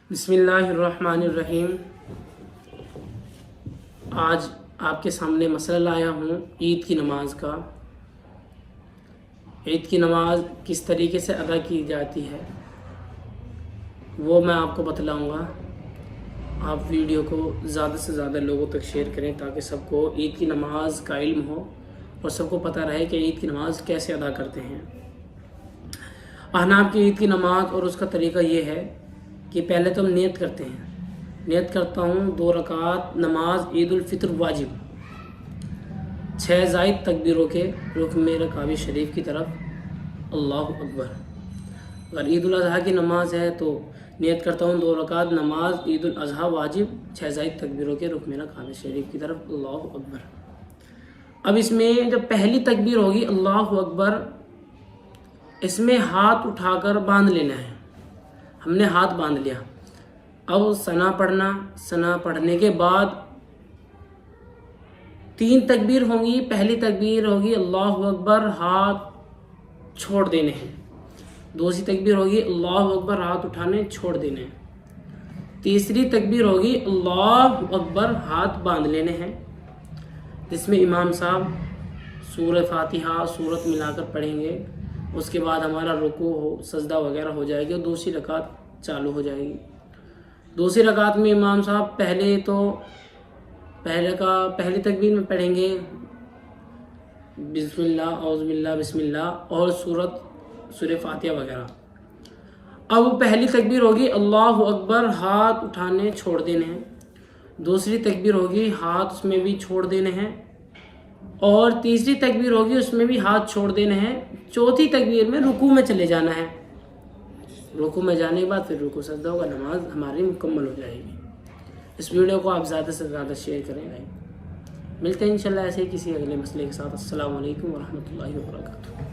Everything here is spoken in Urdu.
بسم اللہ الرحمن الرحیم۔ آج آپ کے سامنے مسئلہ لایا ہوں عید کی نماز کا۔ عید کی نماز کس طریقے سے ادا کی جاتی ہے وہ میں آپ کو بتلاؤں گا۔ آپ ویڈیو کو زیادہ سے زیادہ لوگوں تک شیئر کریں تاکہ سب کو عید کی نماز کا علم ہو اور سب کو پتہ رہے کہ عید کی نماز کیسے ادا کرتے ہیں۔ احناف کی عید کی نماز اور اس کا طریقہ یہ ہے کہ پہلے تو ہم نیت کرتے ہیں۔ نیت کرتا ہوں 2 رکعات نماز عید الفطر واجب 6 زائد تکبیروں کے رخ میرے کعبہ شریف کی طرف اللہ اکبر۔ اگر عید الاضحیٰ کی نماز ہے تو نیت کرتا ہوں 2 رکعات نماز عید الاضحیٰ واجب 6 زائد تکبیروں کے رخ میرا کعبہ شریف کی طرف اللہ اکبر۔ اب اس میں جب پہلی تکبیر ہوگی اللہ اکبر، اس میں ہاتھ اٹھا کر باندھ لینا ہے۔ ہم نے ہاتھ باندھ لیا، اب ثنا پڑھنا۔ ثنا پڑھنے کے بعد 3 تکبیر ہوں گی۔ پہلی تکبیر ہوگی اللہ اکبر، ہاتھ چھوڑ دینے ہیں۔ دوسری تکبیر ہوگی اللہ اکبر، ہاتھ اٹھانے چھوڑ دینے ہیں۔ تیسری تکبیر ہوگی اللہ اکبر، ہاتھ باندھ لینے ہیں، جس میں امام صاحب سورہ فاتحہ سورت ملا کر پڑھیں گے۔ اس کے بعد ہمارا رکوع ہو سجدہ وغیرہ ہو جائے گی اور دوسری رکعت چالو ہو جائے گی۔ دوسری رکعت میں امام صاحب پہلی تکبیر میں پڑھیں گے بسم اللہ اعوذ باللہ بسم اللہ اور سورہ فاتحہ وغیرہ۔ اب وہ پہلی تکبیر ہوگی اللہ اکبر، ہاتھ اٹھانے چھوڑ دینے ہیں۔ دوسری تکبیر ہوگی ہاتھ اس میں بھی چھوڑ دینے ہیں اور تیسری تکبیر ہوگی اس میں بھی ہاتھ چھوڑ دینے ہیں۔ چوتھی تکبیر میں رکوع میں چلے جانا ہے۔ رکوع میں جانے کے بعد پھر رکوع سجدہ ہوگا، نماز ہماری مکمل ہو جائے گی۔ اس ویڈیو کو آپ زیادہ سے زیادہ شیئر کریں بھائی۔ ملتے ہیں انشاءاللہ ایسے ہی کسی اگلے مسئلے کے ساتھ۔ السلام علیکم ورحمۃ اللہ وبرکاتہ۔